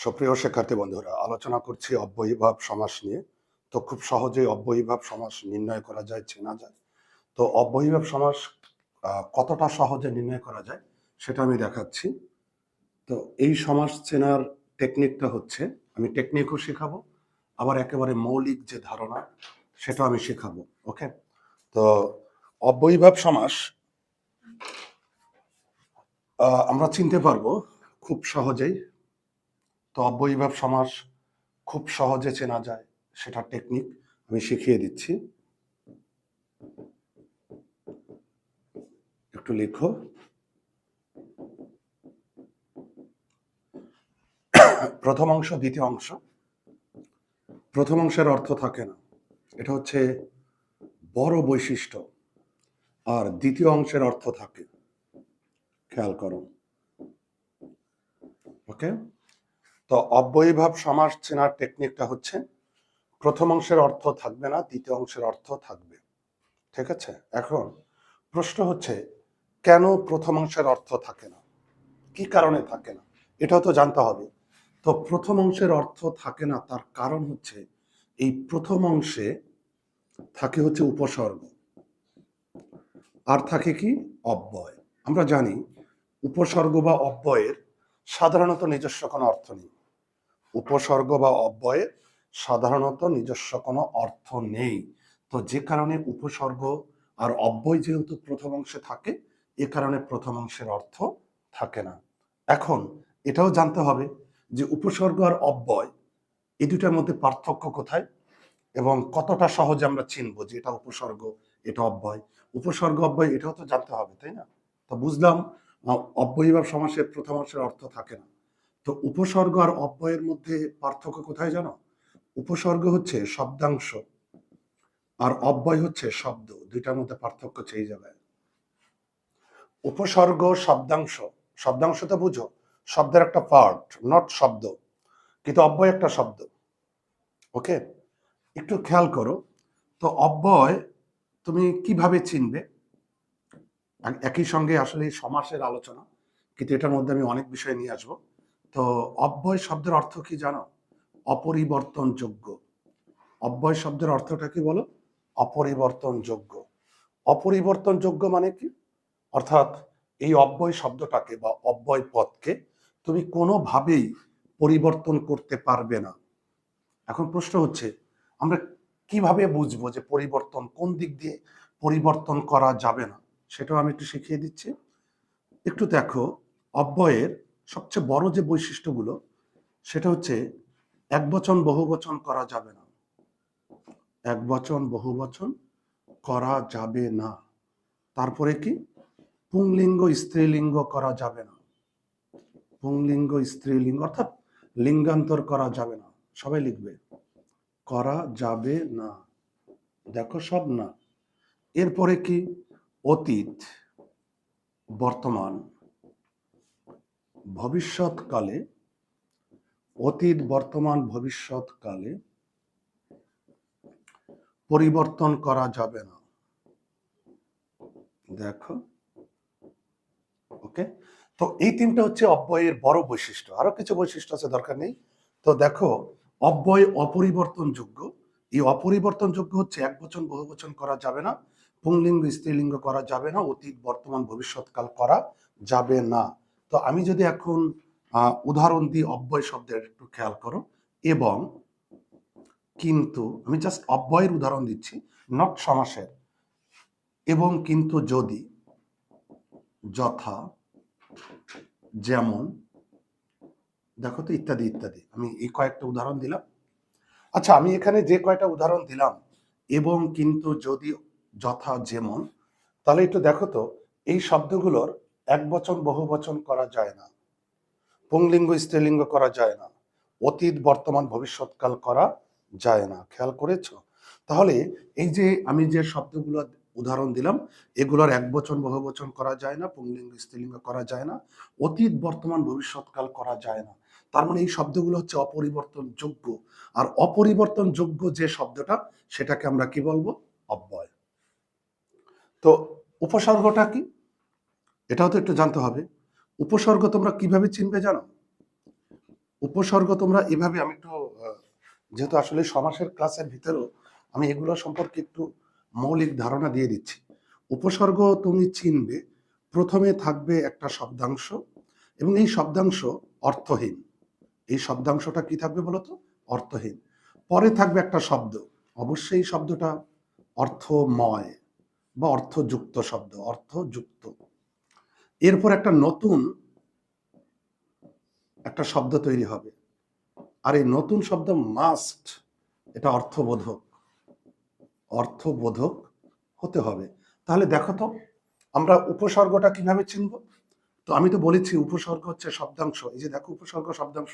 সুপ্রিয় শিক্ষার্থী বন্ধুরা, আলোচনা করছি অব্যয়ীভাব সমাস নিয়ে। তো খুব সহজেই অব্যয়ীভাব সমাস নির্ণয় করা যায়, চেনা যায়। তো অব্যয়ীভাব সমাস কতটা সহজে নির্ণয় করা যায় সেটা আমি দেখাচ্ছি। তো এই সমাস চেনার টেকনিকটা হচ্ছে, আমি টেকনিকও শেখাবো, আবার একেবারে মৌলিক যে ধারণা সেটা আমি শেখাবো। ওকে? তো অব্যয়ীভাব সমাস আমরা চিনতে পারবো খুব সহজেই। তো অব্যয়ীভাব সমাস খুব সহজে চেনা যায়, সেটা টেকনিক আমি শিখিয়ে দিচ্ছি। একটু লিখো। প্রথম অংশ, দ্বিতীয় অংশ। প্রথম অংশের অর্থ থাকে না, এটা হচ্ছে বড় বৈশিষ্ট্য। আর দ্বিতীয় অংশের অর্থ থাকে, খেয়াল করো। ওকে? তো অব্যয়ীভাব সমাস চেনার টেকনিকটা হচ্ছে, প্রথম অংশের অর্থ থাকবে না, দ্বিতীয় অংশের অর্থ থাকবে। ঠিক আছে? এখন প্রশ্ন হচ্ছে, কেন প্রথম অংশের অর্থ থাকে না, কি কারণে থাকে না, এটাও তো জানতে হবে। তো প্রথম অংশের অর্থ থাকে না, তার কারণ হচ্ছে এই প্রথম অংশে থাকে হচ্ছে উপসর্গ, আর থাকে কি অব্যয়। আমরা জানি উপসর্গ বা অব্যয়ের সাধারণত নিজস্ব কোনো অর্থ নেই। উপসর্গ বা অব্যয়ের সাধারণত নিজস্ব কোনো অর্থ নেই। তো যে কারণে উপসর্গ আর অব্যয় যেহেতু প্রথম অংশে থাকে, এ কারণে প্রথম অংশের অর্থ থাকে না। এখন এটাও জানতে হবে যে উপসর্গ আর অব্যয় এই দুটার মধ্যে পার্থক্য কোথায় এবং কতটা সহজে আমরা চিনবো যে এটা উপসর্গ, এটা অব্যয়। উপসর্গ অব্যয় এটাও তো জানতে হবে, তাই না? তো বুঝলাম অব্যয়ীভাব সমাসের প্রথম অংশের অর্থ থাকে না। তো উপসর্গ আর অব্যয়ের মধ্যে পার্থক্য কোথায় জানো? উপসর্গ হচ্ছে শব্দাংশ আর অব্যয় হচ্ছে শব্দ, দুইটার মধ্যে পার্থক্য হচ্ছে এই জায়গায়। উপসর্গ শব্দাংশ, শব্দাংশ তো বুঝো, শব্দের একটা পার্ট, নট শব্দ, কিন্তু অব্যয় একটা শব্দ। ওকে? একটু খেয়াল করো। তো অব্যয় তুমি কিভাবে চিনবে? একই সঙ্গে আসলে সমাসের আলোচনা, কিন্তু এটার মধ্যে আমি অনেক বিষয় নিয়ে আসবো। তো অব্যয় শব্দের অর্থ কি জানো? অপরিবর্তনযোগ্য। অব্যয় শব্দের অর্থটা কি বলো? অপরিবর্তনযোগ্য। অপরিবর্তনযোগ্য মানে কি? অর্থাৎ এই অব্যয় শব্দটাকে বা অব্যয় পদকে তুমি কোনোভাবেই পরিবর্তন করতে পারবে না। এখন প্রশ্ন হচ্ছে, আমরা কিভাবে বুঝবো যে পরিবর্তন কোন দিক দিয়ে পরিবর্তন করা যাবে না, সেটাও আমি একটু শিখিয়ে দিচ্ছি। একটু দেখো, অব্যয়ের সবচেয়ে বড় যে বৈশিষ্ট্যগুলো, সেটা হচ্ছে একবচন বহুবচন করা যাবে না। একবচন বহুবচন করা যাবে না। তারপরে কি? পুংলিঙ্গ স্ত্রীলিঙ্গ করা যাবে না। পুংলিঙ্গ স্ত্রীলিঙ্গ অর্থাৎ লিঙ্গান্তর করা যাবে না। সবাই লিখবে, করা যাবে না। দেখো, সব না। এরপরে কি? অতীত, বর্তমান, ভবিষ্যৎকালে, অতীত, বর্তমান, ভবিষ্যৎকালে পরিবর্তন করা যাবে না। দেখো, ওকে? তো এই তিনটা হচ্ছে অব্যয়ের বড় বৈশিষ্ট্য। আরো কিছু বৈশিষ্ট্য আছে, দরকার নেই। তো দেখো, অব্যয় অপরিবর্তনযোগ্য। এই অপরিবর্তনযোগ্য হচ্ছে একবচন বহুবচন করা যাবে না, পুংলিঙ্গ স্ত্রীলিঙ্গ করা যাবে না, অতীত, বর্তমান, ভবিষ্যৎকাল করা যাবে না। তো আমি যদি এখন উদাহরণ দিই অব্যয় শব্দের, একটু খেয়াল করো। এবং কিন্তু, আমি জাস্ট অব্যয়ের উদাহরণ দিচ্ছি, নট সমাসের। এবং কিন্তু, যদি, যথা, যেমন, দেখো তো, ইত্যাদি ইত্যাদি। আমি এই কয়েকটা উদাহরণ দিলাম। আচ্ছা, আমি এখানে যে কয়টা উদাহরণ দিলাম, এবং কিন্তু, যদি, যথা, যেমন, তাহলে একটু দেখো তো, এই শব্দগুলোর একবচন বহুবচন করা যায় না, পুংলিঙ্গ স্ত্রীলিঙ্গ করা যায় না, অতীত, বর্তমান, ভবিষ্যৎকাল করা যায় না। খেয়াল করেছো? তাহলে এই যে আমি যে শব্দগুলো উদাহরণ দিলাম, এগুলোর একবচন বহুবচন করা যায় না, পুংলিঙ্গ স্ত্রীলিঙ্গ করা যায় না, অতীত, বর্তমান, ভবিষ্যৎকাল করা যায় না। তার মানে এই শব্দগুলো হচ্ছে অপরিবর্তনযোগ্য। আর অপরিবর্তনযোগ্য যে শব্দটা, সেটাকে আমরা কি বলবো? অব্যয়। তো উপসর্গটা কি, এটাও তো একটু জানতে হবে। উপসর্গ তোমরা কিভাবে চিনবে জানো? উপসর্গ তোমরা এভাবে, আমি একটু যেহেতু আসলে সমাসের ক্লাসের ভিতরেও আমি এগুলো সম্পর্কে একটু মৌলিক ধারণা দিয়ে দিচ্ছি। উপসর্গ তুমি চিনবে, প্রথমে থাকবে একটা শব্দাংশ এবং এই শব্দাংশ অর্থহীন। এই শব্দাংশটা কি থাকবে বলতো? অর্থহীন। পরে থাকবে একটা শব্দ, অবশ্যই শব্দটা অর্থময় বা অর্থযুক্ত শব্দ, অর্থযুক্ত। এরপর একটা নতুন একটা শব্দ তৈরি হবে, আর এই নতুন শব্দ মাস্ট এটা অর্থবোধক, অর্থবোধক হতে হবে। তাহলে দেখো তো আমরা উপসর্গটা কিভাবে চিনব? তো আমি তো বলেছি উপসর্গ হচ্ছে শব্দাংশ। এই যে দেখো উপসর্গ শব্দাংশ,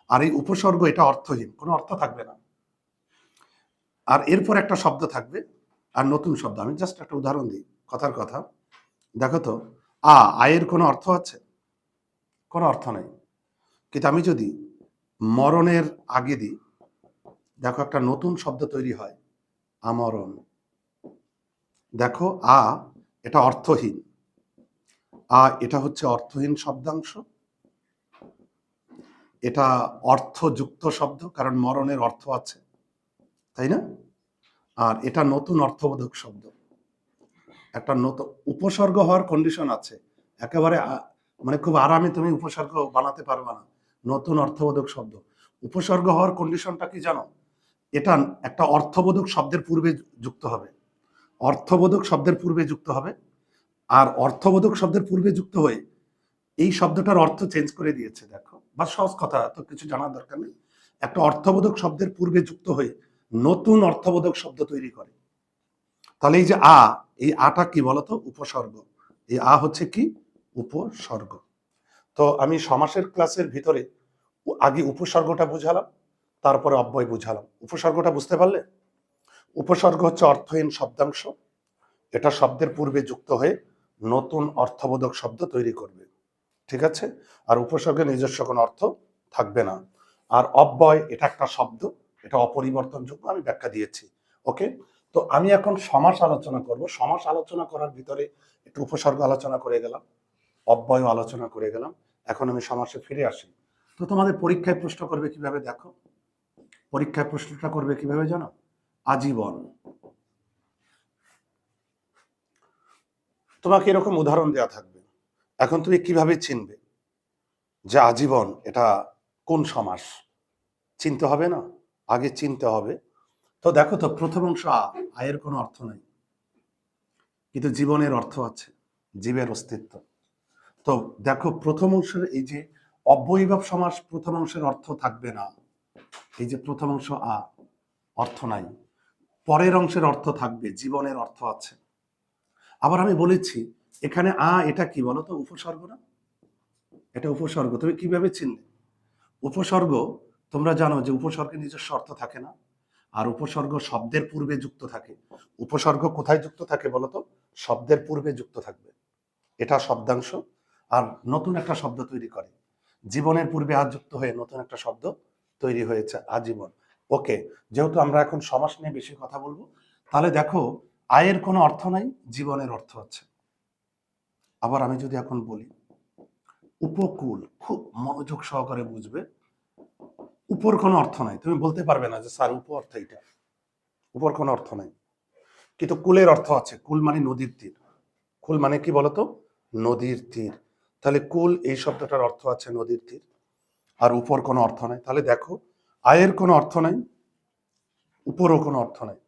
আর এই উপসর্গ এটা অর্থহীন, কোনো অর্থ থাকবে না। আর এরপর একটা শব্দ থাকবে আর নতুন শব্দ। আমি জাস্ট একটা উদাহরণ দিই, কথার কথা। দেখো তো আয়ের কোনো অর্থ আছে? কোনো অর্থ নেই। কিন্তু আমি যদি মরণের আগে দিই, দেখো একটা নতুন শব্দ তৈরি হয়, আমরণ। দেখো এটা অর্থহীন, এটা হচ্ছে অর্থহীন শব্দাংশ, এটা অর্থযুক্ত শব্দ, কারণ মরণের অর্থ আছে, তাই না? আর এটা নতুন অর্থবোধক শব্দ। একটা নতুন উপসর্গ হওয়ার কন্ডিশন আছে, একেবারে মানে খুব আরামে তুমি উপসর্গ বানাতে পারবে না। নতুন অর্থবোধক শব্দ উপসর্গ হওয়ার কন্ডিশনটা কি জানো? এটা একটা অর্থবোধক শব্দের পূর্বে যুক্ত হবে, অর্থবোধক শব্দের পূর্বে যুক্ত হবে। আর অর্থবোধক শব্দের পূর্বে যুক্ত হয়ে এই শব্দটার অর্থ চেঞ্জ করে দিয়েছে। দেখো, বা সহজ কথা, তো কিছু জানার দরকার নেই। একটা অর্থবোধক শব্দের পূর্বে যুক্ত হয়ে নতুন অর্থবোধক শব্দ তৈরি করে। তাহলে এই যে এই আটা কি বলতো? উপসর্গ। এই হচ্ছে কি? উপসর্গ। তো আমি সমাসের ক্লাসের ভিতরে আগে উপসর্গটা বুঝালাম, তারপরে অব্যয় বুঝালাম। উপসর্গটা বুঝতে পারলে? উপসর্গ হচ্ছে অর্থহীন শব্দাংশ, এটা শব্দের পূর্বে যুক্ত হয়ে নতুন অর্থবোধক শব্দ তৈরি করবে, ঠিক আছে? আর উপসর্গের নিজস্ব কোনো অর্থ থাকবে না। আর অব্যয় এটা একটা শব্দ, এটা অপরিবর্তনযোগ্য, আমি ব্যাখ্যা দিয়েছি। ওকে, তো আমি এখন সমাস আলোচনা করব। সমাস আলোচনা করার ভিতরে একটু উপসর্গ আলোচনা করে গেলাম, অব্যয় আলোচনা করে গেলাম। এখন আমি সমাসে ফিরে আসি। তো তোমাদের পরীক্ষায় প্রশ্ন করবে কিভাবে? দেখো, পরীক্ষায় প্রশ্নটা করবে কিভাবে জানো? আজীবন। তোমাকে এরকম উদাহরণ দেওয়া থাকবে, এখন তুমি কিভাবে চিনবে যে আজীবন এটা কোন সমাস? চিনতে হবে না? আগে চিনতে হবে। তো দেখো তো প্রথম অংশ আয়ের কোনো অর্থ নাই, কিন্তু জীবনের অর্থ আছে, জীবের অস্তিত্ব। তো দেখো প্রথম অংশের এই যে অব্যয়ীভাব সমাস, প্রথম অংশের অর্থ থাকবে না। এই যে প্রথম অংশ অর্থ নাই, পরের অংশের অর্থ থাকবে, জীবনের অর্থ আছে। আবার আমি বলেছি এখানে এটা কি বলতো? উপসর্গ না? এটা উপসর্গ। তুমি কিভাবে চিনলে? উপসর্গ, তোমরা জানো যে উপসর্গের নিজস্ব অর্থ থাকে না, আর উপসর্গ শব্দের পূর্বে যুক্ত থাকে। উপসর্গ কোথায় যুক্ত থাকে বলতো? শব্দের পূর্বে যুক্ত থাকবে, এটা শব্দাংশ। আর নতুন একটা শব্দ তৈরি করে, জীবনের পূর্বে যুক্ত হয়ে নতুন একটা শব্দ তৈরি হয়েছে, আজীবন। ওকে, যেহেতু আমরা এখন সমাস নিয়ে বেশি কথা বলবো, তাহলে দেখো আয়ের কোনো অর্থ নাই, জীবনের অর্থ আছে। আবার আমি যদি এখন বলি উপকূল, খুব মনোযোগ সহকারে বুঝবে। উপর কোনো অর্থ নাই, তুমি বলতে পারবে না যে স্যার উপ অর্থ এটা, উপর কোনো অর্থ নাই। কিন্তু কুলের অর্থ আছে, কুল মানে নদীর তীর। কুল মানে কি বলতো? নদীর তীর। তাহলে কুল এই শব্দটার অর্থ আছে নদীর তীর, আর উপর কোনো অর্থ নাই। তাহলে দেখো আয়ের কোনো অর্থ নাই, উপরও কোনো অর্থ নাই,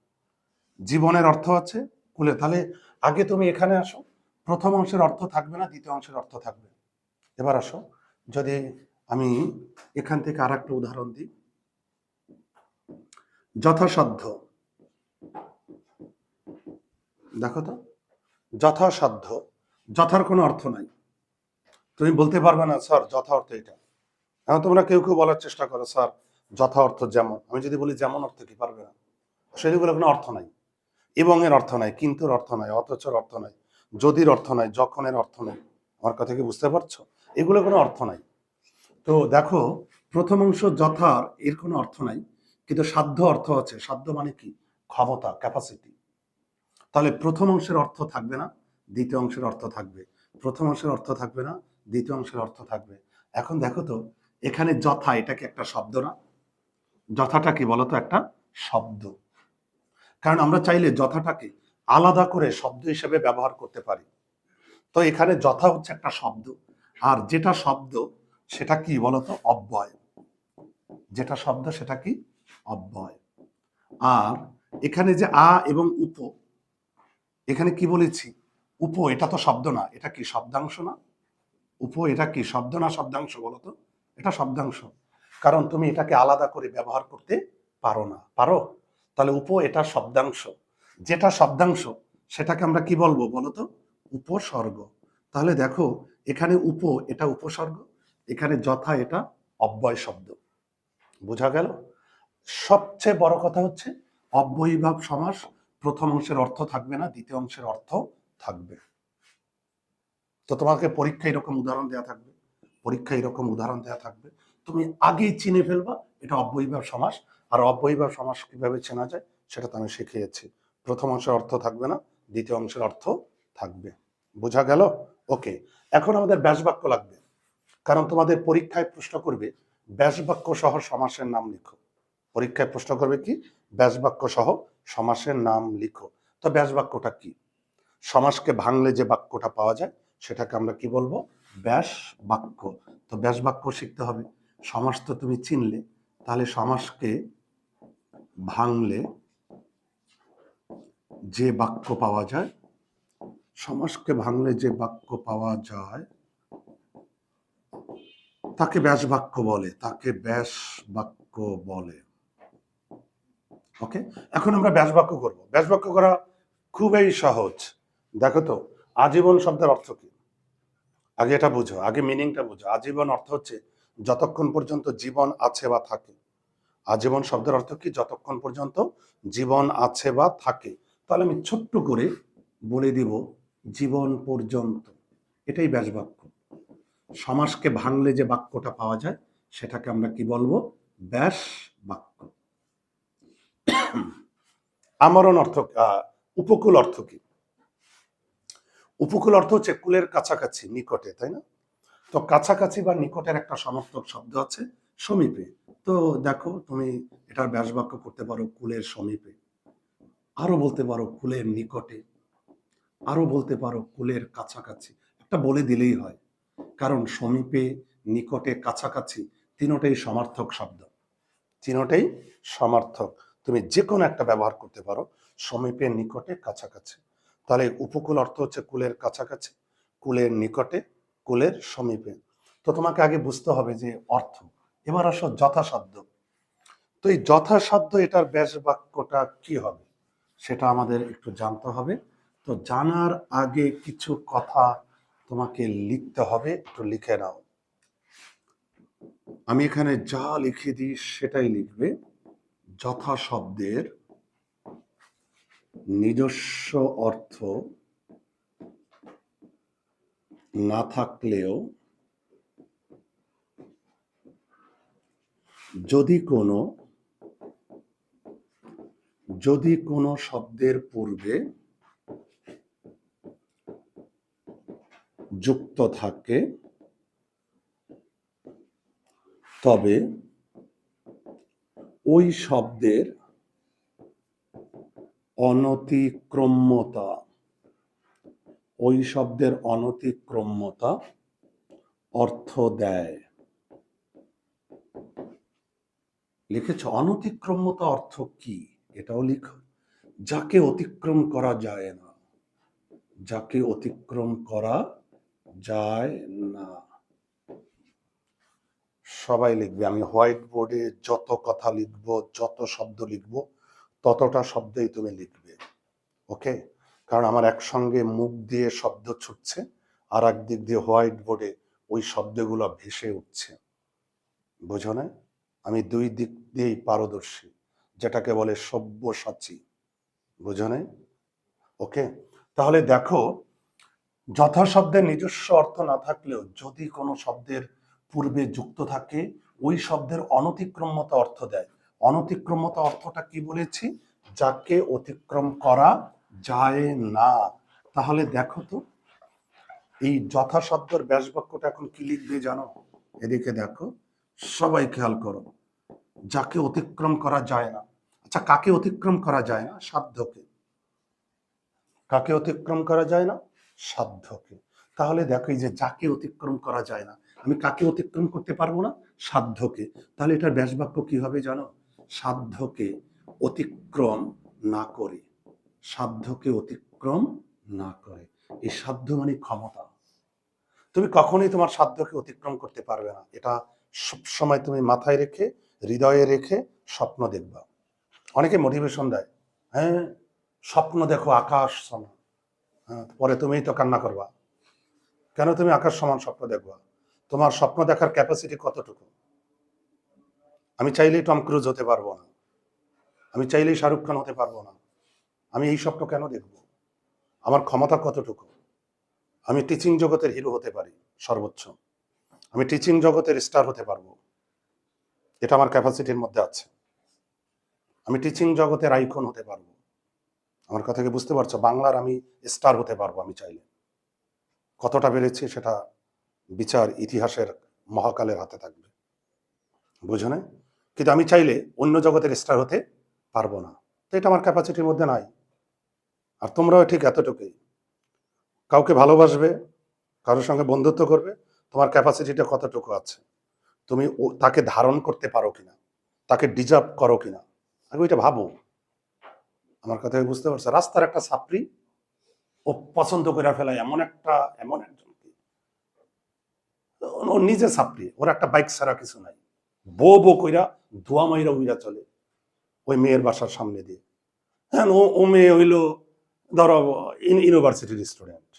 জীবনের অর্থ আছে, কুলে। তাহলে আগে তুমি এখানে আসো, প্রথম অংশের অর্থ থাকবে না, দ্বিতীয় অংশের অর্থ থাকবে। এবার আসো, যদি আমি এখান থেকে আর একটা উদাহরণ দিই, যথাসাধ্য। দেখো তো, যথাসাধ্য, যথার কোনো অর্থ নাই, তুমি বলতে পারবে না স্যার যথা অর্থ এটা। এখন তোমরা কেউ কেউ বলার চেষ্টা করো স্যার যথা অর্থ যেমন। আমি যদি বলি যেমন অর্থ কি? পারবে না। সেগুলো কোনো অর্থ নাই, এবং এর অর্থ নাই, কিন্তুর অর্থ নাই, অথচর অর্থ নাই, যদির অর্থ নাই, যখনের অর্থ নাই। আমার কথা কি বুঝতে পারছো? এগুলো কোনো অর্থ নাই। তো দেখো প্রথম অংশ যথার, এর কোনো অর্থ নাই, কিন্তু সাধ্য অর্থ আছে। সাধ্য মানে কি? ক্ষমতা, ক্যাপাসিটি। তাহলে প্রথম অংশের অর্থ থাকবে না, দ্বিতীয় অংশের অর্থ থাকবে। প্রথম অংশের অর্থ থাকবে না, দ্বিতীয় অংশের অর্থ থাকবে। এখন দেখো তো এখানে যথা, এটা কি একটা শব্দ না? যথাটা কি বলতো? একটা শব্দ। কারণ আমরা চাইলে যথাটাকে আলাদা করে শব্দ হিসেবে ব্যবহার করতে পারি। তো এখানে যথা হচ্ছে একটা শব্দ, আর যেটা শব্দ সেটা কি বলতো? অব্যয়। যেটা শব্দ সেটা কি? অব্যয়। আর এখানে যে আ এবং উপ, এখানে কি বলেছি? উপ, এটা তো শব্দ না, এটা কি শব্দাংশ না? উপ, এটা কি শব্দ না শব্দাংশ বলতো? এটা শব্দাংশ। কারণ তুমি এটাকে আলাদা করে ব্যবহার করতে পারো না। পারো? তাহলে উপ এটা শব্দাংশ। যেটা শব্দাংশ সেটাকে আমরা কি বলবো বলতো? উপসর্গ। তাহলে দেখো, এখানে উপ এটা উপসর্গ, এখানে যথা এটা অব্যয় শব্দ। বোঝা গেল? সবচেয়ে বড় কথা হচ্ছে অব্যয়ীভাব সমাস প্রথম অংশের অর্থ থাকবে না, দ্বিতীয় অংশের অর্থ থাকবে। তো তোমাকে পরীক্ষায় এরকম উদাহরণ দেওয়া থাকবে, পরীক্ষায় এরকম উদাহরণ দেওয়া থাকবে, তুমি আগেই চিনে ফেলবা এটা অব্যয়ীভাব সমাস। আর অব্যয়ীভাব সমাস কিভাবে চেনা যায় সেটা তো আমি শিখিয়েছি। প্রথম অংশের অর্থ থাকবে না, দ্বিতীয় অংশের অর্থ থাকবে। বোঝা গেল? ওকে, এখন আমাদের ব্যাসবাক্য লাগবে। কারণ তোমাদের পরীক্ষায় প্রশ্ন করবে ব্যাসবাক্য সহ সমাসের নাম লিখো। পরীক্ষায় প্রশ্ন করবে কি? ব্যাসবাক্য সহ সমাসের নাম লিখো। তো ব্যাসবাক্যটা কি? সমাসকে ভাঙলে যে বাক্যটা পাওয়া যায় সেটাকে আমরা কি বলবো? ব্যাস বাক্য। তো ব্যাস বাক্য শিখতে হবে। সমাস তো তুমি চিনলে, তাহলে সমাসকে ভাঙলে যে বাক্য পাওয়া যায়, সমাসকে ভাঙলে যে বাক্য পাওয়া যায় তাকে ব্যাস বাক্য বলে, তাকে ব্যাস বাক্য বলে। ওকে, এখন আমরা ব্যাস বাক্য করবো। ব্যাস বাক্য করা খুবই সহজ। দেখো তো, আজীবন শব্দের অর্থ কি? আগে এটা বুঝো, আগে মিনিংটা বুঝো। আজীবন অর্থ হচ্ছে যতক্ষণ পর্যন্ত জীবন আছে বা থাকে। আজীবন শব্দের অর্থ কি? যতক্ষণ পর্যন্ত জীবন আছে বা থাকে। তাহলে আমি ছোট্ট করে বলে দিব জীবন পর্যন্ত, এটাই ব্যাস বাক্য। সমাসকে ভাঙলে যে বাক্যটা পাওয়া যায় সেটাকে আমরা কি বলবো? ব্যাস বাক্য। আমরণ অর্থ, উপকূল অর্থ কি? উপকূল অর্থ হচ্ছে কুলের কাছাকাছি, নিকটে, তাই না? তো কাছাকাছি বা নিকটের একটা সমার্থক শব্দ আছে সমীপে। তো দেখো, তুমি এটার ব্যাস বাক্য করতে পারো কুলের সমীপে, আরো বলতে পারো কুলের নিকটে, আরো বলতে পারো কুলের কাছাকাছি। একটা বলে দিলেই হয়, কারণ সমীপে, নিকটে, কাছাকাছি তিনটাই সমার্থক শব্দ। তিনটাই সমার্থক, তুমি যে কোনো একটা ব্যবহার করতে পারো, সমীপে, নিকটে, কাছাকাছি। তাহলে উপকূল অর্থ হচ্ছে কুলের কাছাকাছি, কুলের নিকটে, কুলের সমীপে। তো তোমাকে আগে বুঝতে হবে যে অর্থ। এবার আসো যথাসাধ্য। তো এই যথাসাধ্য এটার ব্যাস বাক্যটা কি হবে সেটা আমাদের একটু জানতে হবে। তো জানার আগে কিছু কথা তোমাকে লিখতে হবে, একটু লিখে নাও। আমি এখানে যা লিখে দিই সেটাই লিখবে। যথা শব্দের নিজস্ব অর্থ না থাকলেও যদি কোনো শব্দের পূর্বে যুক্ত থাকে তবে ওই শব্দের অনতিক্রম্যতা অর্থ দেয়। লিখেছ? অনতিক্রম্যতা অর্থ কি এটাও লিখো। যাকে অতিক্রম করা যায় না, যাকে অতিক্রম করা যায় না। সবাই লিখবে। আমি হোয়াইট বোর্ডে যত কথা লিখবো, যত শব্দ লিখবো, ততটা শব্দেই তুমি লিখবে। ওকে, কারণ আমার একসঙ্গে মুখ দিয়ে শব্দ ছুটছে, আর একদিক দিয়ে হোয়াইট বোর্ডে ওই শব্দগুলো ভেসে উঠছে। বোঝো না? আমি দুই দিক দিয়েই পারদর্শী, যেটাকে বলে সব্যসাচী। বোঝো না? ওকে, তাহলে দেখো, যথা শব্দের নিজস্ব অর্থ না থাকলেও যদি কোনো শব্দের পূর্বে যুক্ত থাকে ওই শব্দের অনতিক্রম্যতা অর্থ দেয়। অনতিক্রম্যতা অর্থটা কি বলেছি? যাকে অতিক্রম করা যায় না। তাহলে দেখো তো, এই যথা শব্দের ব্যাস বাক্যটা এখন কি লিখবে জানো? এদিকে দেখো, সবাই খেয়াল করো, যাকে অতিক্রম করা যায় না। আচ্ছা, কাকে অতিক্রম করা যায় না? সাধ্যকে। কাকে অতিক্রম করা যায় না? সাধ্যকে। তাহলে দেখো, এই যে যাকে অতিক্রম করা যায় না, আমি কাকে অতিক্রম করতে পারবো না? সাধ্যকে। তাহলে এটার ব্যাসবাক্য কি হবে জানো? সাধ্যকে অতিক্রম না করে। সাধ্যকে অতিক্রম না করে। এই সাধ্য মানে ক্ষমতা। তুমি কখনোই তোমার সাধ্যকে অতিক্রম করতে পারবে না। এটা সবসময় তুমি মাথায় রেখে, হৃদয়ে রেখে স্বপ্ন দেখবা। অনেকে মোটিভেশন দেয়, হ্যাঁ স্বপ্ন দেখো আকাশ সমান। হ্যাঁ, পরে তুমিই তো কান্না করবা। কেন তুমি আকাশ সমান স্বপ্ন দেখবা? তোমার স্বপ্ন দেখার ক্যাপাসিটি কতটুকু? আমি চাইলেই টম ক্রুজ হতে পারবো না, আমি চাইলেই শাহরুখ খান হতে পারবো না। আমি এই স্বপ্ন কেন দেখব? আমার ক্ষমতা কতটুকু? আমি টিচিং জগতের হিরো হতে পারি সর্বোচ্চ, আমি টিচিং জগতের স্টার হতে পারবো, এটা আমার ক্যাপাসিটির মধ্যে আছে। আমি টিচিং জগতের আইকন হতে পারবো। আমার কথা কি বুঝতে পারছো? বাংলার আমি স্টার হতে পারবো আমি চাইলে। কতটা বেড়েছি সেটা বিচার ইতিহাসের মহাকালের হাতে থাকবে, বুঝো না? কিন্তু আমি চাইলে অন্য জগতের স্টার হতে পারবো না, তো এটা আমার ক্যাপাসিটির মধ্যে নাই। আর তোমরাও ঠিক এতটুকুই। কাউকে ভালোবাসবে, কারোর সঙ্গে বন্ধুত্ব করবে, তোমার ক্যাপাসিটিটা কতটুকু আছে, তুমি তাকে ধারণ করতে পারো কিনা, তাকে ডিজার্ভ করো কিনা, আগে ওইটা ভাবো। আমার কথা বুঝতে পারছো? রাস্তার একটা ছাত্রী, ও পছন্দ করে ফেলায় এমন একজনকে, ও নিজে ছাত্রী, ওর একটা বাইক ছাড়া কিছু নাই, বো বো কইরা ধোয়া মাইরা উইরা চলে ওই মেয়ের বাসার সামনে দিয়ে। হ্যাঁ, ও মেয়ে হইলো ধরো ইউনিভার্সিটির স্টুডেন্ট,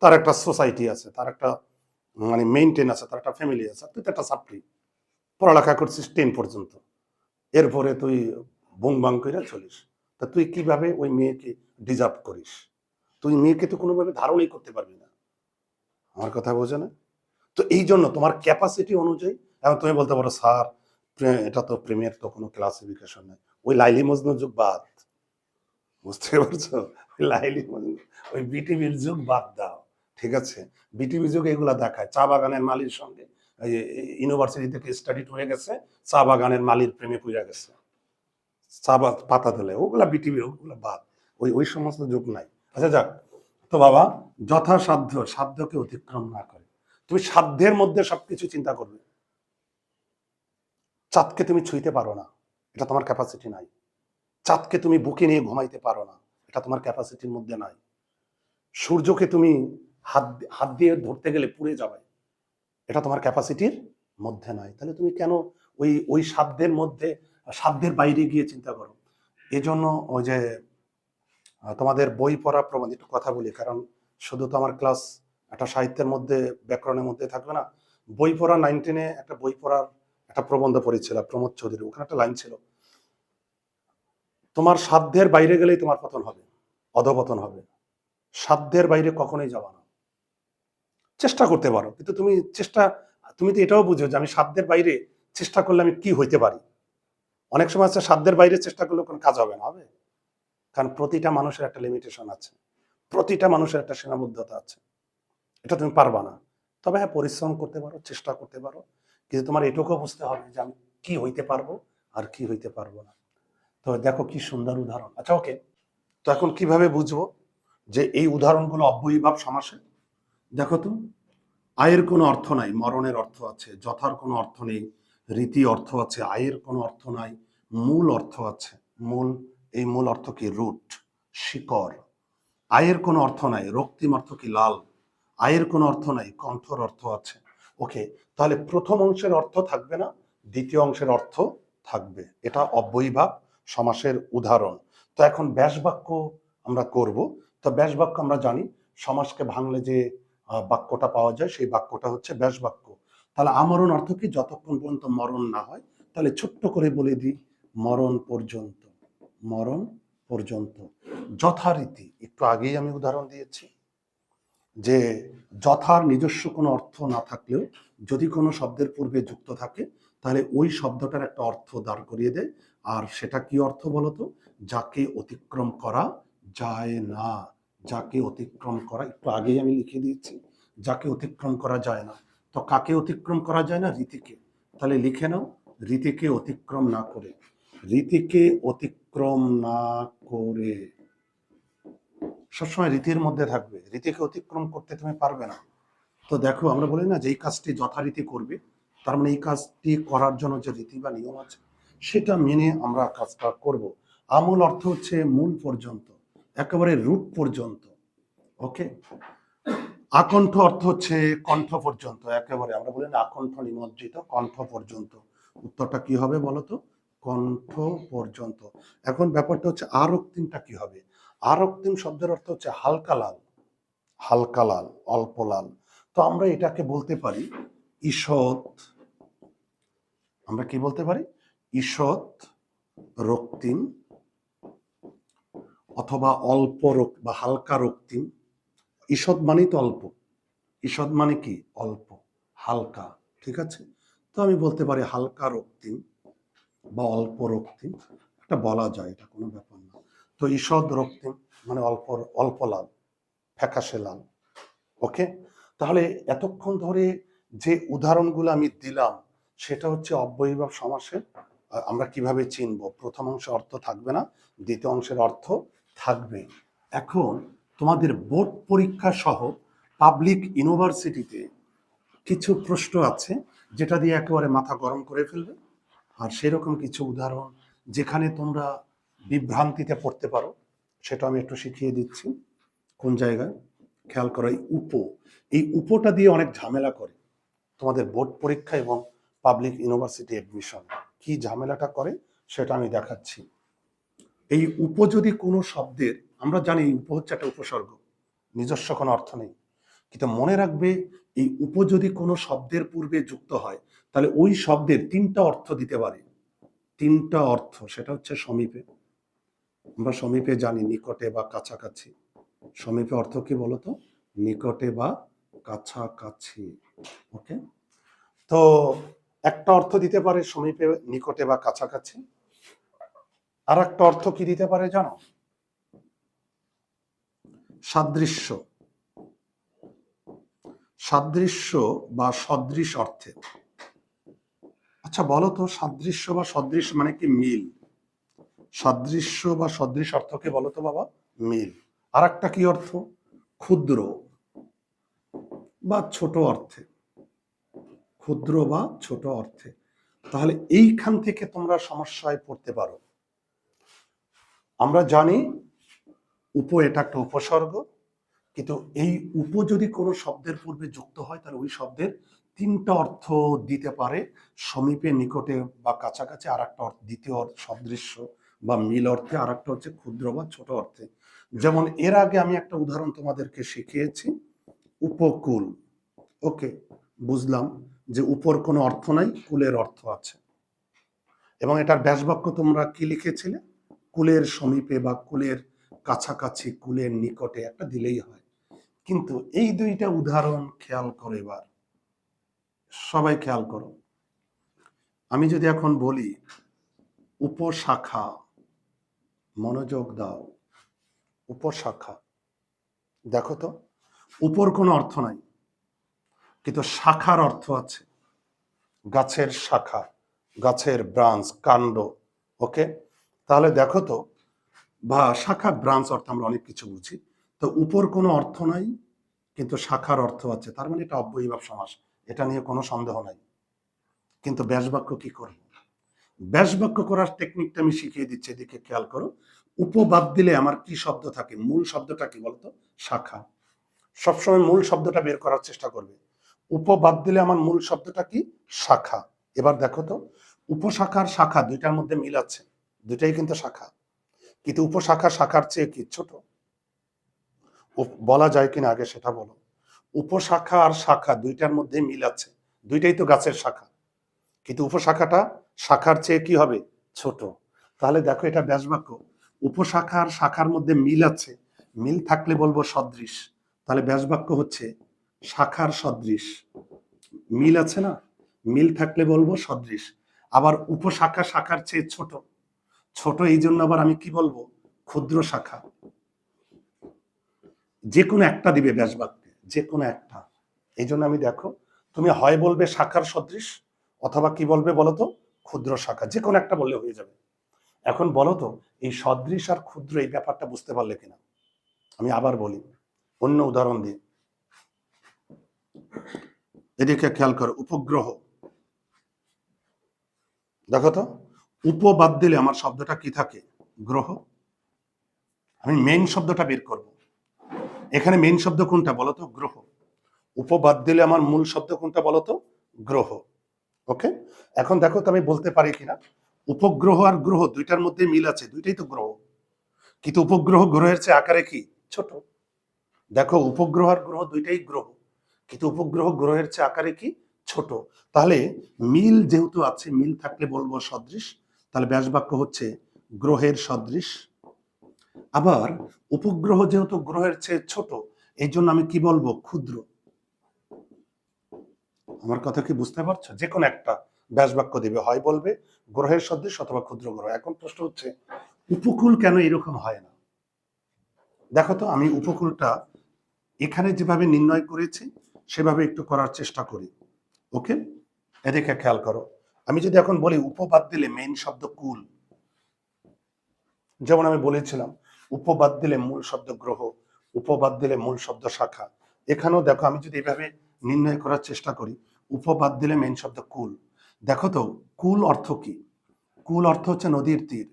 তার একটা সোসাইটি আছে, তার একটা মানে মেইনটেন আছে, তার একটা ফ্যামিলি আছে। তুই তো একটা ছাত্রী, পড়ালেখা করছিস 10 পর্যন্ত, এরপরে তুই বুং বাং করে চলিস। তা তুই কিভাবে ওই মেয়েকে ডিজার্ভ করিস? তুই মেয়েকে তো কোনোভাবে ধারণই করতে পারবি না। আমার কথা বোঝে না? তো এই জন্য তোমার ক্যাপাসিটি অনুযায়ী এখন তুমি বলতে পারো, স্যার এটা তো প্রেমের তো কোনো ক্লাসিফিকেশন নেই। ওই লাইলি মজনু যুগ বাদ, বুঝতে পারছো? ওই লাইলি মজনু, ওই বিটিভির যুগ বাদ দাও, ঠিক আছে? বিটিভি যুগে এগুলা দেখায়, চা বাগানের মালির সঙ্গে ইউনিভার্সিটি থেকে স্টাডি হয়ে গেছে, চা বাগানের মালির প্রেমে পড়ে গেছে, চা পাতা দিলে, ওগুলা বিটিভি, ওগুলা বাদ। ওই ওই সমস্ত যুগ নাই। আচ্ছা যাক, তো বাবা, যথাসাধ্য, সাধ্যকে অতিক্রম না করে। তুমি সাধ্যের মধ্যে সবকিছু চিন্তা করবে। চাঁদকে তুমি ছুঁইতে পারো না, এটা তোমার ক্যাপাসিটি নাই। চাঁদকে তুমি বুকে নিয়ে ঘুমাইতে পারো না, এটা তোমার ক্যাপাসিটির মধ্যে নাই। সূর্যকে তুমি হাত হাত দিয়ে ধরতে গেলে পুড়ে যাবে, এটা তোমার ক্যাপাসিটির মধ্যে নাই। তাহলে তুমি কেন ওই ওই সাধ্যের মধ্যে, সাধ্যের বাইরে গিয়ে চিন্তা করো? এজন্য ওই যে তোমাদের বই পড়া প্রবন্ধ, একটু কথা বলি, কারণ শুধু তো আমার ক্লাস একটা সাহিত্যের মধ্যে, ব্যাকরণের মধ্যে থাকবে না। বই পড়া 9-10-এ একটা বই পড়ার একটা প্রবন্ধ পড়েছিলাম প্রমোদ চৌধুরী, ওখানে একটা লাইন ছিল, তোমার সাধ্যের বাইরে গেলেই তোমার পতন হবে, অধপতন হবে। সাধ্যের বাইরে কখনোই যাবা না। চেষ্টা করতে পারো, কিন্তু তুমি তো এটাও বুঝো যে আমি সাধ্যের বাইরে চেষ্টা করলে আমি কি হইতে পারি। অনেক সময় আছে সাধ্যের বাইরে চেষ্টা করলে কোনো কাজ হবে না, হবে? কারণ প্রতিটা মানুষের একটা লিমিটেশন আছে, প্রতিটা মানুষের একটা সীমাবদ্ধতা আছে, এটা তুমি পারবা না। তবে হ্যাঁ, পরিশ্রম করতে পারো, চেষ্টা করতে পারো, কিন্তু তোমার এটুকু বুঝতে হবে যে আমি কি হইতে পারবো আর কি হইতে পারবো না। তো দেখো কি সুন্দর উদাহরণ। আচ্ছা ওকে, তো এখন কিভাবে বুঝবো যে এই উদাহরণগুলো অব্যয়ীভাব সমাসে? দেখো তো, আয়ের কোনো অর্থ নাই, মরণের অর্থ আছে। যথার কোনো অর্থ নেই, রীতি অর্থ আছে। আয়ের কোনো অর্থ নাই, মূল অর্থ আছে। মূল, এই মূল অর্থ কি? রুট, শিকড়। আয়ের কোনো অর্থ নাই, রক্তিম অর্থ কি? লাল। আয়ের কোনো অর্থ নাই, কণ্ঠর অর্থ আছে। ওকে, তাহলে প্রথম অংশের অর্থ থাকবে না, দ্বিতীয় অংশের অর্থ থাকবে। এটা অব্যয়ীভাব সমাসের উদাহরণ। তো এখন ব্যাস বাক্য আমরা করব। তো ব্যাস বাক্য আমরা জানি, সমাসকে ভাঙলে যে বাক্যটা পাওয়া যায় সেই বাক্যটা হচ্ছে ব্যাস বাক্য। তাহলে আমরণ অর্থ কি? যতক্ষণ পর্যন্ত মরণ না হয়। তাহলে ছোট্ট করে বলে দিই, মরণ পর্যন্ত। মরণ পর্যন্ত। যথারীতি, একটু আগেই আমি উদাহরণ দিয়েছি যে যথার নিজস্ব কোনো অর্থ না থাকলেও যদি কোনো শব্দের পূর্বে যুক্ত থাকে, তাহলে ওই শব্দটার একটা অর্থ দাঁড় করিয়ে দেয়। আর সেটা কি অর্থ বলতো? যাকে অতিক্রম করা যায় না। যাকে অতিক্রম করা, একটু আগেই আমি লিখে দিয়েছি, যাকে অতিক্রম করা যায় না। তো কাকে অতিক্রম করা যায় না? রীতিকে। তাহলে লিখে নাও, রীতিকে অতিক্রম না করে। রীতিকে অতিক্রম না করে, সবসময় রীতির মধ্যে থাকবে, রীতিকে অতিক্রম করতে তুমি পারবে না। তো দেখো, আমরা বলি না যে এই কাজটি যথারীতি করবে, তার মানে এই কাজটি করার জন্য যে রীতি বা নিয়ম আছে সেটা মেনে আমরা কাজটা করব। আমূল অর্থ হচ্ছে মূল পর্যন্ত, একেবারে রুট পর্যন্ত। ওকে, আকণ্ঠ অর্থ হচ্ছে কণ্ঠ পর্যন্ত, একেবারে আমরা বলি না আকণ্ঠ নিমজ্জিত, কণ্ঠ পর্যন্ত। উত্তরটা কি হবে বলতো? কণ্ঠ পর্যন্ত। এখন ব্যাপারটা হচ্ছে আরক্তিমটা কি হবে? আরক্তিম শব্দের অর্থ হচ্ছে হালকা লাল, হালকা লাল, অল্প লাল। তো আমরা এটাকে বলতে পারি ঈষৎ, আমরা কি বলতে পারি? ঈষৎ রক্তিম, অথবা অল্প বা হালকা রক্তিম। ঈষৎ মানেই তো অল্প, ঈষৎ মানে কি? অল্প, হালকা, ঠিক আছে? তো আমি বলতে পারি হালকা রক্তিম বা অল্প রক্তিম, এটা বলা যায়, এটা কোনো ব্যাপার না। তো ঈষৎ রক্তিম মানে অল্প, অল্প লাল, ফ্যাকাশে লাল। ওকে, তাহলে এতক্ষণ ধরে যে উদাহরণগুলো আমি দিলাম সেটা হচ্ছে অব্যয়ীভাব সমাসের আমরা কিভাবে চিনব। প্রথম অংশে অর্থ থাকবে না, দ্বিতীয় অংশের অর্থ থাকবে। এখন তোমাদের বোর্ড পরীক্ষা সহ পাবলিক ইউনিভার্সিটিতে কিছু প্রশ্ন আছে যেটা দিয়ে একেবারে মাথা গরম করে ফেলবে, আর সেরকম কিছু উদাহরণ যেখানে তোমরা বিভ্রান্তিতে পড়তে পারো সেটা আমি একটু শিখিয়ে দিচ্ছি। কোন জায়গায় খেয়াল করো, এই উপটা দিয়ে অনেক ঝামেলা করে তোমাদের বোর্ড পরীক্ষা এবং পাবলিক ইউনিভার্সিটি এডমিশন। কি ঝামেলাটা করে সেটা আমি দেখাচ্ছি। এই যদি কোনো শব্দের, আমরা জানি উপ হচ্ছে একটা উপসর্গ, নিজস্ব কোনো অর্থ নেই, কিন্তু মনে রাখবে এই যদি কোনো শব্দের পূর্বে যুক্ত হয় তাহলে ওই শব্দের তিনটা অর্থ দিতে পারে। তিনটা অর্থ, সেটা হচ্ছে সমীপে। আমরা সমীপে জানি নিকটে বা কাছাকাছি। সমীপে অর্থ কি বলতো? নিকটে বা কাছাকাছি। ওকে, তো একটা অর্থ দিতে পারে সমীপে, নিকটে বা কাছাকাছি। আর একটা অর্থ কি দিতে পারে জানো? সাদৃশ্য, সাদৃশ্য বা সদৃশ অর্থে। আচ্ছা বলো তো, সাদৃশ্য বা সদৃশ মানে কি? মিল। সাদৃশ্য বা সদৃশ অর্থ কি বলো তো বাবা? মিল। আর একটা কি অর্থ? ক্ষুদ্র বা ছোট অর্থে, ক্ষুদ্র বা ছোট অর্থে। তাহলে এইখান থেকে তোমরা সমস্যায় পড়তে পারো। আমরা জানি এটা একটা উপসর্গ, কিন্তু এই যদি কোনো শব্দের পূর্বে যুক্ত হয় তাহলে ওই শব্দের তিনটা অর্থ দিতে পারে, সমীপে, নিকটে বা কাছাকাছি, আর একটা দ্বিতীয় সদৃশ্য বা মিল অর্থে, আর একটা হচ্ছে ক্ষুদ্র বা ছোট অর্থে। যেমন এর আগে আমি একটা উদাহরণ তোমাদেরকে শিখিয়েছি, উপকূল। ওকে, বুঝলাম যে উপর কোনো অর্থ নাই, কুলের অর্থ আছে, এবং এটার ব্যাসবাক্য তোমরা কি লিখেছিলে? কুলের সমীপে বা কুলের কাছাকাছি, কুলের নিকটে একটা দিলেই হয়। কিন্তু এই দুইটা উদাহরণ খেয়াল করো, এবার সবাই খেয়াল করো। আমি যদি এখন বলি উপশাখা, মনোযোগ দাও, উপশাখা, দেখো তো উপর কোনো অর্থ নাই, কিন্তু শাখার অর্থ আছে, গাছের শাখা, গাছের ব্রাঞ্চ, কাণ্ড। ওকে, তাহলে দেখো তো, বা শাখা ব্রাঞ্চ অর্থ আমরা অনেক কিছু বুঝি। তো উপর কোনো অর্থ নাই কিন্তু শাখার অর্থ আছে, তার মানে এটা অব্যয়ীভাব সমাস, এটা নিয়ে কোনো সন্দেহ নাই। কিন্তু ব্যাসবাক্য কি করব? ব্যাসবাক্য করার টেকনিকটা আমি শিখিয়ে দিচ্ছি, এদিকে খেয়াল করো। উপবাদ দিলে আমার কি শব্দ থাকে? মূল শব্দটা কি বলতো? শাখা। সবসময় মূল শব্দটা বের করার চেষ্টা করবে। উপবাদ দিলে আমার মূল শব্দটা কি? শাখা। এবার দেখো তো, উপশাখার শাখা দুইটার মধ্যে মিল আছে, দুইটাই কিন্তু শাখা, কিন্তু উপশাখা শাখার চেয়ে কি ছোট? বলা যায় কিনা আগে সেটা বলো। উপশাখা আর শাখা দুইটার মধ্যে মিল আছে, দুইটাই তো গাছের শাখা, কিন্তু উপশাখাটা শাখার চেয়ে কি হবে? ছোট। তাহলে দেখো এটা ব্যাসবাক্য, উপশাখার শাখার মধ্যে মিল আছে, মিল থাকলে বলবো সদৃশ, তাহলে ব্যাসবাক্য হচ্ছে শাখার সদৃশ। মিল আছে না, মিল থাকলে বলবো সদৃশ। আবার উপশাখা শাখার চেয়ে ছোট, ছোট এই জন্য আবার আমি কি বলবো? ক্ষুদ্র শাখা। যে কোনো একটা দিবে ব্যাসবাক্যে, যে কোনো একটা। এই জন্য আমি, দেখো, তুমি হয় বলবে শাখার সদৃশ, অথবা কি বলবে বলো তো, ক্ষুদ্র শাখা, যে কোনো একটা বললে হয়ে যাবে। এখন বলো তো এই সদৃশ আর ক্ষুদ্র এই ব্যাপারটা বুঝতে পারলে কিনা? আমি আবার বলি অন্য উদাহরণ দিয়ে। এদিকে খেয়াল করো, উপগ্রহ। দেখো তো, উপ বাদ দিলে আমার শব্দটা কি থাকে? গ্রহ। আমি মেইন শব্দটা বের করব। এখানে মেইন শব্দ কোনটা বলো তো? গ্রহ। উপ বাদ দিলে আমার মূল শব্দ কোনটা বলো তো? গ্রহ। ওকে, এখন দেখো তো আমি বলতে পারি কিনা, উপগ্রহ আর গ্রহ দুইটার মধ্যে মিল আছে, দুইটাই তো গ্রহ, কিন্তু উপগ্রহ গ্রহের চেয়ে আকারে কি ছোট। দেখো, উপগ্রহ আর গ্রহ দুইটাই গ্রহ, কিন্তু উপগ্রহ গ্রহের চেয়ে আকারে কি ছোট। তাহলে মিল যেহেতু আছে, মিল থাকলে বলবো সদৃশ, তাহলে ব্যাস বাক্য হচ্ছে গ্রহের সদৃশ। আবার উপগ্রহ যেহেতু গ্রহের চেয়ে ছোট, এই জন্য আমি কি বলবো? ক্ষুদ্র। আমার কথা কি বুঝতে পারছো? যে কোনো একটা ব্যাস বাক্য দিবে, হয় বলবে গ্রহের সদৃশ অথবা ক্ষুদ্র গ্রহ। এখন প্রশ্ন হচ্ছে উপকূল কেন এরকম হয় না? দেখো তো, আমি উপকূলটা এখানে যেভাবে নির্ণয় করেছি সেভাবে একটু করার চেষ্টা করি। ওকে, এদিকে খেয়াল করো, আমি যদি এখন বলি উপবাদ দিলে মেইন শব্দ কুল, যেমন আমি বলেছিলাম উপবাদ দিলে মূল শব্দ গ্রহ, উপবাদ দিলে মূল শব্দ শাখা। এখানেও দেখো, আমি যদি এভাবে নির্ণয় করার চেষ্টা করি, উপবাদ দিলে মেইন শব্দ কুল। দেখো তো, কুল অর্থ কি? কুল অর্থ হচ্ছে নদীর তীর,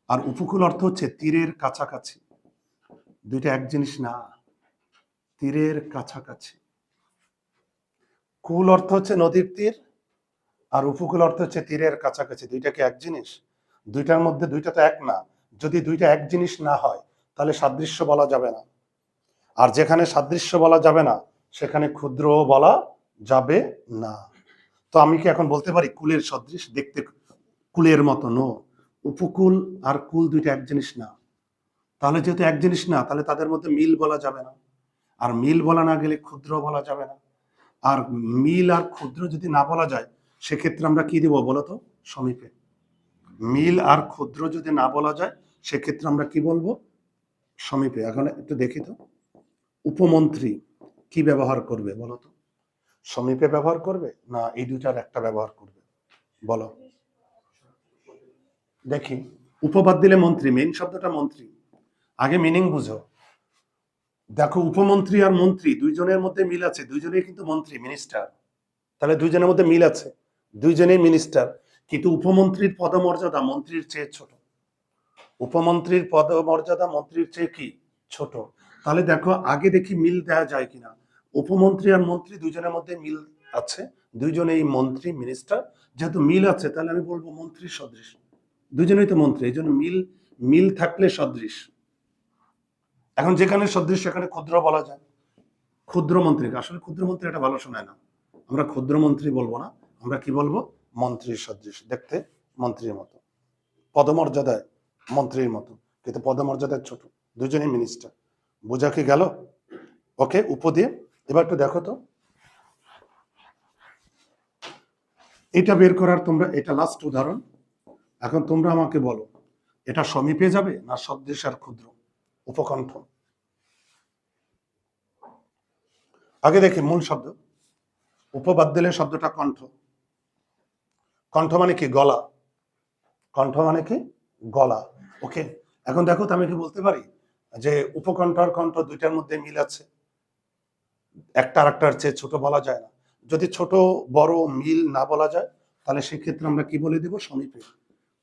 আর উপকূল অর্থ হচ্ছে তীরের কাছাকাছি। দুইটা এক জিনিস না, তীরের কাছাকাছি। কুল অর্থ হচ্ছে নদীর তীর, আর উপকূল অর্থ হচ্ছে তীরের কাছাকাছি। দুইটা কি এক জিনিস? দুইটার মধ্যে দুইটা তো এক না। যদি দুইটা এক জিনিস না হয় তাহলে সাদৃশ্য বলা যাবে না, আর যেখানে সাদৃশ্য বলা যাবে না সেখানে ক্ষুদ্র বলা যাবে না। তো আমি কি এখন বলতে পারি কুলের সদৃশ, দেখতে কুলের মতো? নো, উপকূল আর কুল দুইটা এক জিনিস না। তাহলে যেহেতু এক জিনিস না, তাহলে তাদের মধ্যে মিল বলা যাবে না, আর মিল বলা না গেলে ক্ষুদ্র বলা যাবে না। আর মিল আর ক্ষুদ্র যদি না বলা যায়, সেক্ষেত্রে আমরা কি দিব বলতো? সমীপে। মিল আর ক্ষুদ্র যদি না বলা যায়, সেক্ষেত্রে আমরা কি বলবো? সমীপে। এখন একটু দেখি তো, উপমন্ত্রী কি ব্যবহার করবে বলতো? সমীপে ব্যবহার করবে না এই দুইটার একটা ব্যবহার করবে? বলো দেখি। উপবাদ দিলে মন্ত্রী, মেইন শব্দটা মন্ত্রী, আগে মিনিং বুঝো। দেখো, উপমন্ত্রী আর মন্ত্রী দুইজনের মধ্যে মিল আছে, দুইজনেই কিন্তু মন্ত্রী, মিনিস্টার। তাহলে দুইজনের মধ্যে মিল আছে, দুইজনেই মিনিস্টার, কিন্তু উপমন্ত্রীর পদমর্যাদা মন্ত্রীর চেয়ে ছোট। উপমন্ত্রীর পদমর্যাদা মন্ত্রীর চেয়ে কি ছোট। তাহলে দেখো, আগে দেখি মিল দেওয়া যায় কিনা। উপমন্ত্রী আর মন্ত্রী দুইজনের মধ্যে মিল আছে, দুইজনেই মন্ত্রী, মিনিস্টার। যেহেতু মিল আছে, তাহলে আমি বলবো মন্ত্রীর সদৃশ। দুইজনেই তো মন্ত্রী, এই জন্য মিল, মিল থাকলে সদৃশ। এখন যেখানে সদৃশ সেখানে ক্ষুদ্র বলা যায়। ক্ষুদ্র মন্ত্রী, আসলে ক্ষুদ্র মন্ত্রী এটা ভালো শোনায় না, আমরা ক্ষুদ্র মন্ত্রী বলবো না, আমরা কি বলবো? মন্ত্রীর সদৃশ, দেখতে মন্ত্রীর মতো, পদমর্যাদায় মন্ত্রীর মতো, কিন্তু পদমর্যাদায় ছোট, দুজনেই মিনিস্টার। বোঝা কি গেল? ওকে, উপদীপ। এবার একটু দেখো তো, এটা বের করার তোমরা, এটা লাস্ট উদাহরণ। এখন তোমরা আমাকে বলো, এটা সমীপে যাবে না সদৃশ আর ক্ষুদ্র? উপকণ্ঠ। আগে দেখি মূল শব্দ। উপবাদ দিলে শব্দটা কণ্ঠ। কণ্ঠ মানে কি? গলা। কণ্ঠ মানে কি? গলা। ওকে, এখন দেখো তো, আমি কি বলতে পারি যে উপকণ্ঠ আর কণ্ঠ দুইটার মধ্যে মিল আছে, একটা আরেকটার চেয়ে ছোট বলা যায় না। যদি ছোট বড় মিল না বলা যায়, তাহলে সেক্ষেত্রে আমরা কি বলে দেব? সমীপে,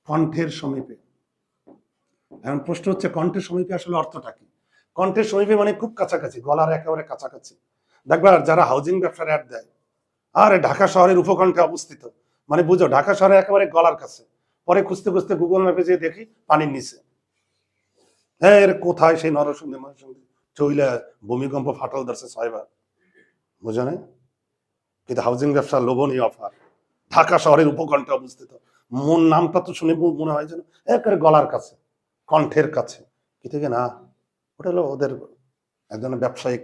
কণ্ঠের সমীপে। এখন প্রশ্ন হচ্ছে কণ্ঠের সমীপে আসলে অর্থটা কি? কণ্ঠের সমীপে মানে খুব কাছাকাছি, গলার একেবারে কাছাকাছি। দেখবা যারা হাউজিং ব্যবসার অ্যাড দেয়, আরে ঢাকা শহরের উপকণ্ঠে অবস্থিত, মানে বুঝো ঢাকা শহরে একেবারে গলার কাছে। পরে খুঁজতে খুঁজতে গুগল ম্যাপে যেয়ে দেখি পানির নিচে। হ্যাঁ, এর কোথায় সেই নরসিংদী মরসিংদী চইলা ভূমিকম্প ফাটল ধরছে 6 বার, বুঝো না? কিন্তু হাউজিং ব্যবসার লোভনীয় অফার, ঢাকা শহরের উপকণ্ঠে অবস্থিত। মন নামটা তো শুনে মনে হয় যেন একেবারে গলার কাছে, কণ্ঠের কাছে। কি থেকে না, ওটা হলো ওদের এক ধরনের ব্যবসায়িক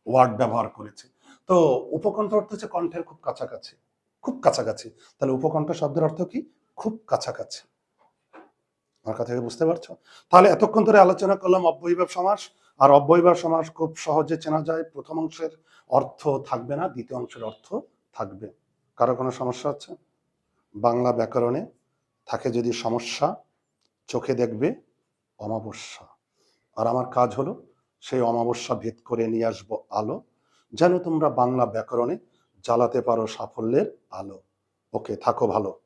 ওয়ার্ড ব্যবহার করেছে। তো উপকণ্ঠ অর্থ হচ্ছে কণ্ঠের খুব কাছাকাছি, খুব কাছাকাছি। তাহলে উপকণ্ঠ শব্দের অর্থ কি? খুব কাছাকাছি। আমার কথা বুঝতে পারছো? তাহলে এতক্ষণ ধরে আলোচনা করলাম অব্যয়ীভাব সমাস। আর অব্যয়ীভাব সমাস খুব সহজে চেনা যায়, প্রথম অংশের অর্থ থাকবে না, দ্বিতীয় অংশের অর্থ থাকবে। কারো কোনো সমস্যা হচ্ছে? বাংলা ব্যাকরণে থাকে যদি সমস্যা, চোখে দেখবে অমাবস্যা। আর আমার কাজ হলো সেই অমাবস্যা ভেদ করে নিয়ে আসবো আলো, যেন তোমরা বাংলা ব্যাকরণে জ্বালাতে পারো সাফল্যের আলো। ওকে, থাকো ভালো।